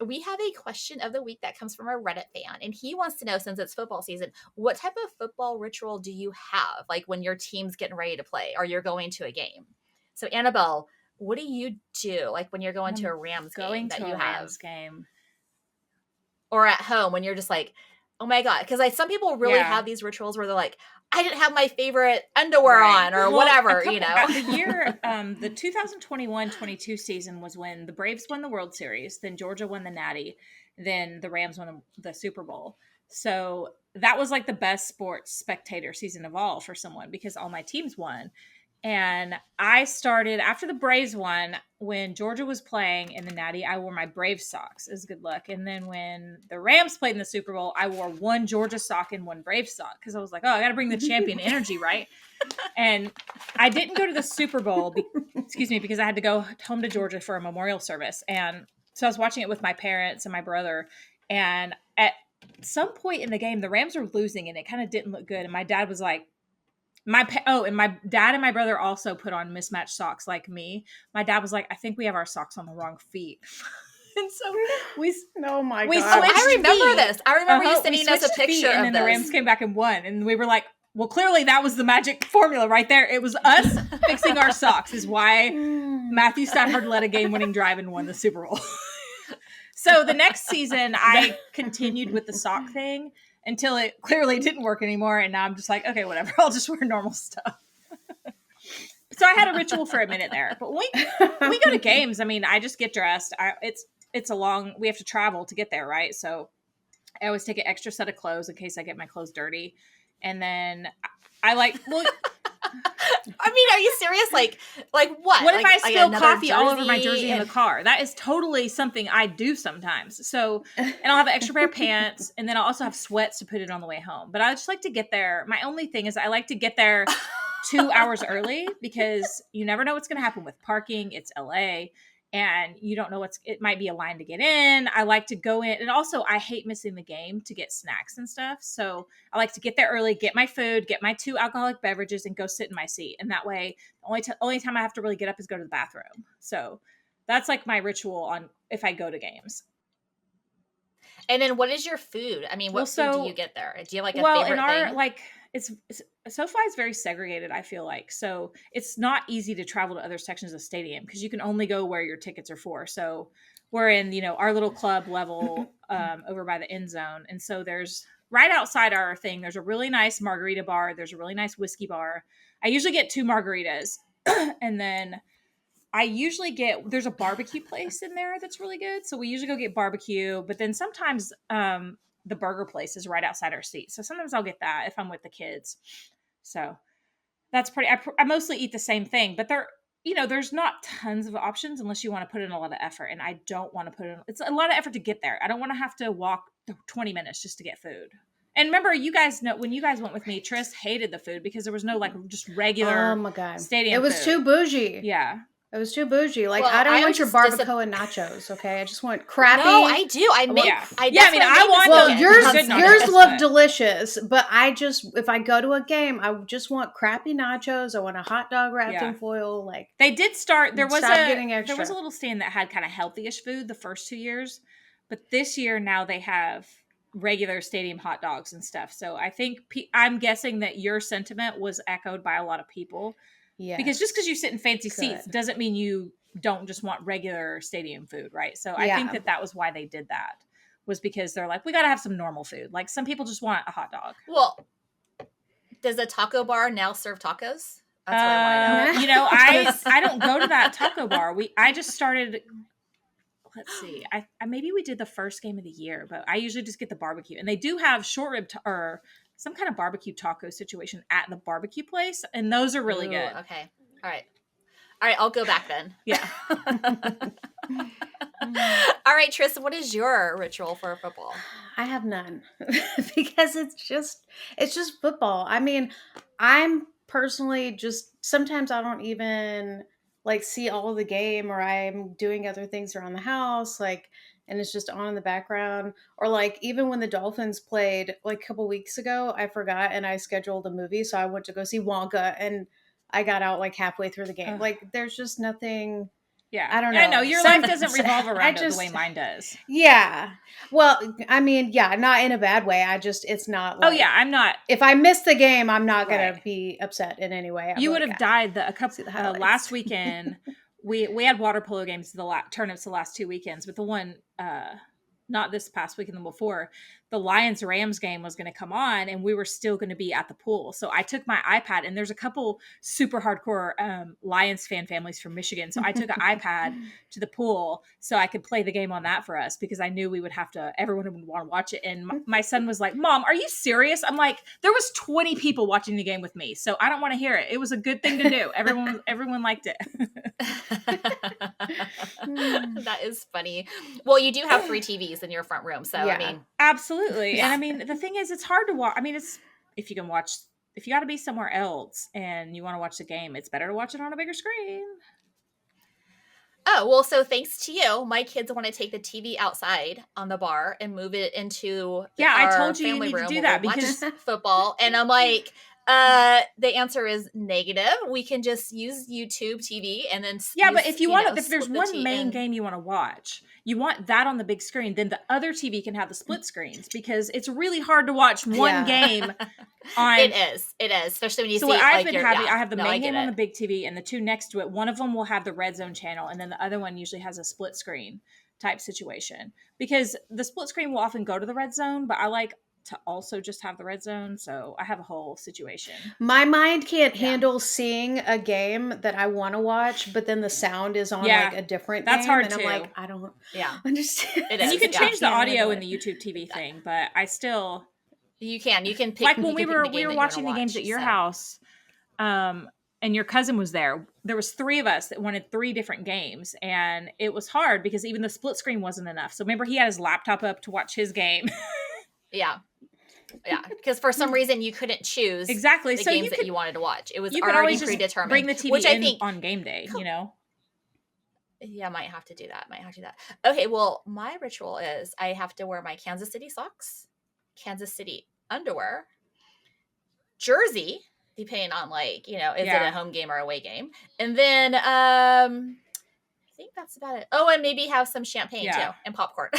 we have a question of the week that comes from a Reddit fan, and he wants to know, since it's football season, what type of football ritual do you have, like when your team's getting ready to play or you're going to a game? So, Annabelle, what do you do, like when you're going to a Rams game that you have? Rams game. Or at home when you're just like, oh my God. Because like some people really have these rituals where they're like, I didn't have my favorite underwear on or whatever, you know. The year, the 2021-22 season was when the Braves won the World Series, then Georgia won the Natty, then the Rams won the Super Bowl. So that was like the best sports spectator season of all for someone because all my teams won. And I started after the Braves won, when Georgia was playing in the Natty, I wore my Braves socks as good luck. And then when the Rams played in the Super Bowl, I wore one Georgia sock and one Braves sock because I was like, oh, I got to bring the champion energy, right? And I didn't go to the Super Bowl, because I had to go home to Georgia for a memorial service. And so I was watching it with my parents and my brother. And at some point in the game, the Rams were losing and it kind of didn't look good. And my dad was like, and my dad and my brother also put on mismatched socks like me. My dad was like, I think we have our socks on the wrong feet. And so oh my God. I remember this. I remember you sending us a picture of and then this. the Rams came back and won. And we were like, well, clearly that was the magic formula right there. It was us fixing our socks is why Matthew Stafford led a game-winning drive and won the Super Bowl. So the next season, I continued with the sock thing until it clearly didn't work anymore. And now I'm just like, okay, whatever. I'll just wear normal stuff. So I had a ritual for a minute there. But when we go to games, I mean, I just get dressed. We have to travel to get there, right? So I always take an extra set of clothes in case I get my clothes dirty. And then I I mean, are you serious? Like what? What if like, I spill coffee all over my jersey in the car? That is totally something I do sometimes. So, and I'll have an extra pair of pants, and then I'll also have sweats to put it on the way home. But I just like to get there. My only thing is I like to get there 2 hours early because you never know what's going to happen with parking. It's LA. And you don't know it might be a line to get in. I like to go in. And also I hate missing the game to get snacks and stuff. So I like to get there early, get my food, get my 2 alcoholic beverages and go sit in my seat. And that way, the only time I have to really get up is go to the bathroom. So that's like my ritual on if I go to games. And then what is your food? I mean, what food do you get there? Do you have like a favorite thing? It's SoFi is very segregated, I feel like. So it's not easy to travel to other sections of the stadium because you can only go where your tickets are for. So we're in, our little club level over by the end zone. And so there's right outside our thing, there's a really nice margarita bar. There's a really nice whiskey bar. I usually get 2 margaritas. And then I usually there's a barbecue place in there that's really good. So we usually go get barbecue, but then sometimes the burger place is right outside our seat. So sometimes I'll get that if I'm with the kids. So that's I mostly eat the same thing, but there's not tons of options unless you want to put in a lot of effort. And I don't want to put in, it's a lot of effort to get there. I don't want to have to walk 20 minutes just to get food. And remember, you guys know when you guys went with me, Tris hated the food because there was no just regular stadium It was food. too bougie. Yeah. It was too bougie. Like, I don't want your barbacoa and nachos, okay? I just want crappy. No, I do. I want yours look delicious, but if I go to a game, I just want crappy nachos. I want a hot dog wrapped in foil. Like, they did start. There was a little stand that had kind of healthy-ish food the first 2 years, but this year now they have regular stadium hot dogs and stuff. So I think I'm guessing that your sentiment was echoed by a lot of people. Yeah, because just because you sit in fancy seats doesn't mean you don't just want regular stadium food, right? So I think that was why they did that, was because they're like, we got to have some normal food. Like some people just want a hot dog. Well, does the taco bar now serve tacos? That's what I want to know. I don't go to that taco bar. I just started. Let's see. Maybe we did the first game of the year, but I usually just get the barbecue, and they do have short rib or some kind of barbecue taco situation at the barbecue place. And those are really good. Okay. All right. I'll go back then. Yeah. All right, Tristan, what is your ritual for football? I have none because it's just football. I mean, I'm personally sometimes I don't even see all of the game, or I'm doing other things around the house. And it's just on in the background. Or even when the Dolphins played a couple weeks ago, I forgot and I scheduled a movie. So I went to go see Wonka and I got out halfway through the game. There's just nothing Yeah. I don't know. I know your life doesn't revolve around it the way mine does. Yeah. Well, I mean, yeah, not in a bad way. It's not Oh like, yeah, I'm not. if I miss the game, I'm not going Right. to be upset in any way. I'll You be would like, have died a see couple the highlights. last weekend. We had water polo games tournaments the last 2 weekends, but the one not this past weekend, the before, the Lions Rams game was going to come on, and we were still going to be at the pool. So I took my iPad, and there's a couple super hardcore Lions fan families from Michigan. So I took an iPad to the pool so I could play the game on that for us, because I knew we would have to, everyone would want to watch it. And my son was like, "Mom, are you serious?" I'm like, there was 20 people watching the game with me, so I don't want to hear it. It was a good thing to do. Everyone liked it. That is funny. Well, you do have 3 TVs in your front room, so Yeah. I mean, Absolutely. Yeah. And I mean, the thing is, it's hard to watch. I mean, if you got to be somewhere else and you want to watch the game, it's better to watch it on a bigger screen. oh, well, so thanks to you, my kids want to take the TV outside on the bar and move it into I our told you family need to room do where that we watch because football. And I'm like, the answer is negative. We can just use YouTube TV and then but if you want to, if there's one main and game you want to watch, you want that on the big screen, then the other TV can have the split screens, because it's really hard to watch one game on. It is, especially when you see. So what I've been having, I have the main game on it. the big TV, and the two next to it, one of them will have the red zone channel, and then the other one usually has a split screen type situation, because the split screen will often go to the red zone, but I like to also just have the red zone, so I have a whole situation. My mind can't handle seeing a game that I want to watch, but then the sound is on like a different that's game, hard and too. I'm like, I don't understand. It and is. you can change the Yeah. audio in the YouTube TV thing, but I still You can pick, like when we pick were the game watching the games at your house, and your cousin was there. There was 3 of us that wanted 3 different games, and it was hard because even the split screen wasn't enough. So remember, he had his laptop up to watch his game. Yeah, because for some reason you couldn't choose exactly the so games that you wanted to watch. It was you could already always predetermined. bring the TV which in I think on game day, you know. Yeah, might have to do that. Okay, well, my ritual is I have to wear my Kansas City socks, Kansas City underwear, jersey, depending on is it a home game or away game, and then I think that's about it. Oh, and maybe have some champagne too and popcorn.